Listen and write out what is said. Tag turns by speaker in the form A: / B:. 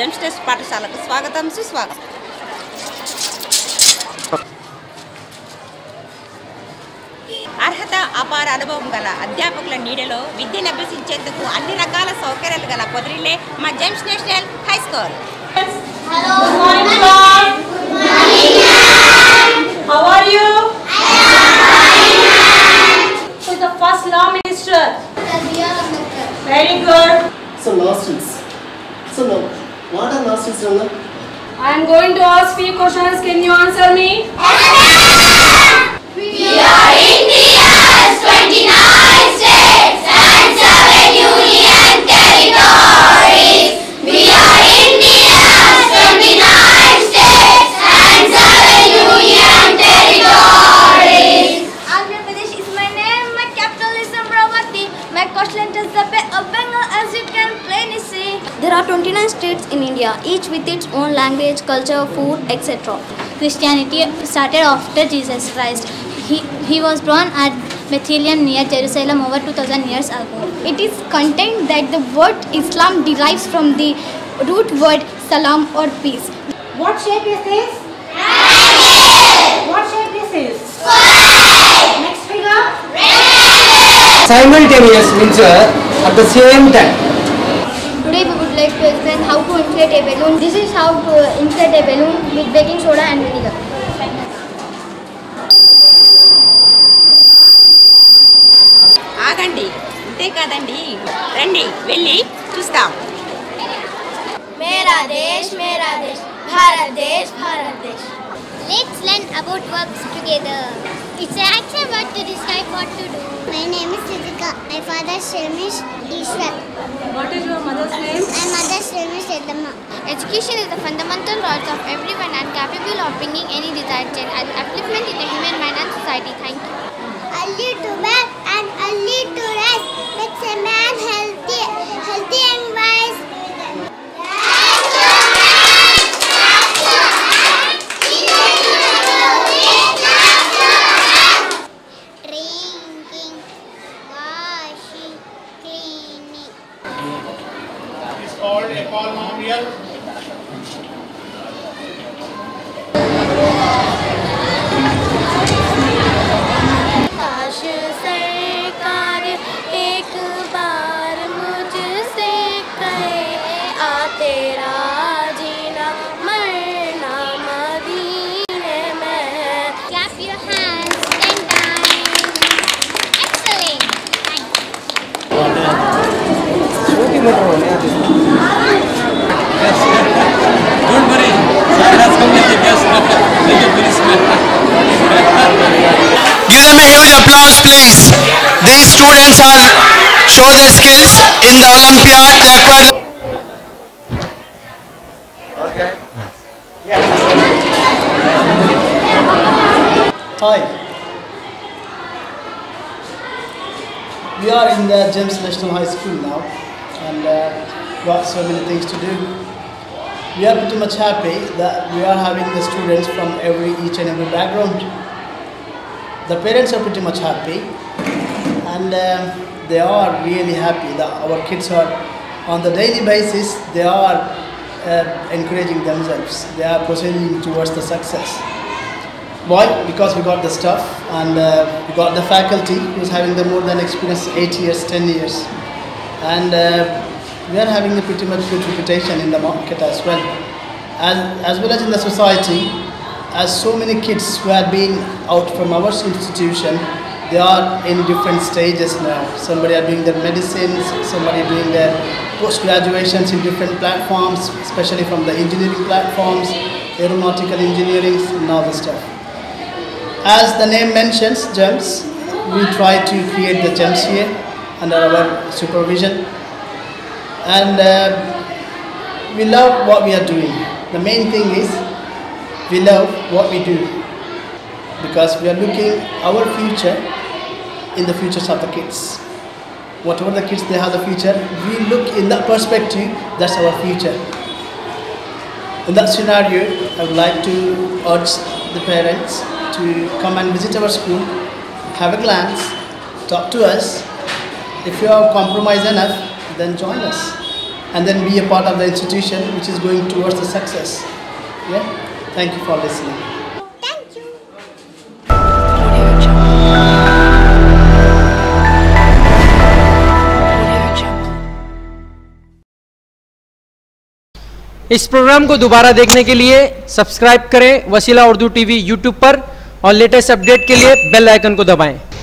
A: Gems test పాఠశాలకు స్వాగతం సుస్వాగతం. అర్హత అపార అనుభవం గల అధ్యాపకుల నీడలో విద్యను అభ్యసించేందుకు అన్ని రకాల సౌకర్యాలు గల పొదిరిల్లే మా Gems National High School.
B: Hello, good morning, ma'am. Good morning, ma'am. How are you? I am fine, ma'am. Who is the first law minister? Very good.
C: So nostrils. So now, what are nostrils, Rana?
B: I am going to ask few questions. Can you answer me?
D: We are India's 29 states and 7 union territories. We are India's 29 states and 7 union territories.
E: Andhra Pradesh is my name, my capital is Amravati. My coastline is the Bay of Bengal, as you can plainly see. There are 29 states in India, each with its own language, culture, food, etc.
F: Christianity started after Jesus Christ. He was born at Bethlehem near Jerusalem over 2000 years ago.
E: It is contained that the word Islam derives from the root word salam or peace.
B: What shape is this? What shape is this? Next figure.
C: Simultaneous means at the same time.
E: Today we would like to explain how to inflate a balloon. This is how to inflate a balloon with baking soda and vinegar.
A: ఆగండి, అంతే కాదండి, రండి వెళ్ళి చూస్తాం.
E: मेरा देश भारत देश
F: Let's learn about verbs together. It's an action word to describe what to do.
G: My name is Ritika. My father's name is Ishwar.
B: What is your mother's name?
G: My mother's name is Edamma.
F: Education is the fundamental right of everyone and capable of bringing any desired change and upliftment in the human mind and society. Thank you.
G: Early to bed and early to rest makes a man healthy and wise. Drinking, washing, cleaning.
H: It's called a polynomial.
E: सरकार एक बार मुझसे कहे आ तेरा जीना मरना मदीने में.
F: Clap your hands 10 times. Excellent.
I: Don't worry, sir has come with the guest. Like a policeman.
J: Give them a huge applause, please. These students are show their skills in the Olympiad.
C: Okay. Hi. We are in the James National High School now, and got so many things to do. We are pretty much happy that we are having the students from each and every background. The parents are pretty much happy, and they are really happy that our kids are on the daily basis. They are encouraging themselves. They are proceeding towards the success. Why? Because we got the staff and we got the faculty who's having the more than experience 8 years, 10 years, and we are having a pretty much good reputation in the market as well as in the society. As so many kids who have been out from our institution, they are in different stages now. Somebody are doing their medicines, somebody doing their post-graduations in different platforms, especially from the engineering platforms, aeronautical engineering and all this stuff. As the name mentions, GEMS, we try to create the GEMS here under our supervision, and we love what we are doing. The main thing is we love what we do, because we are looking our future in the futures of the kids. Whatever the kids they have the future, we look in that perspective. That's our future. In that scenario, I would like to urge the parents to come and visit our school, have a glance, talk to us. If you are compromised enough, then join us. and then be a part of the institution which is going towards the success. Yeah, thank you for listening.
G: Thank you.
K: इस programme को दोबारा देखने के लिए subscribe करें वसीला Urdu TV YouTube पर और लेटेस्ट अपडेट के लिए बेल आइकन को दबाएं।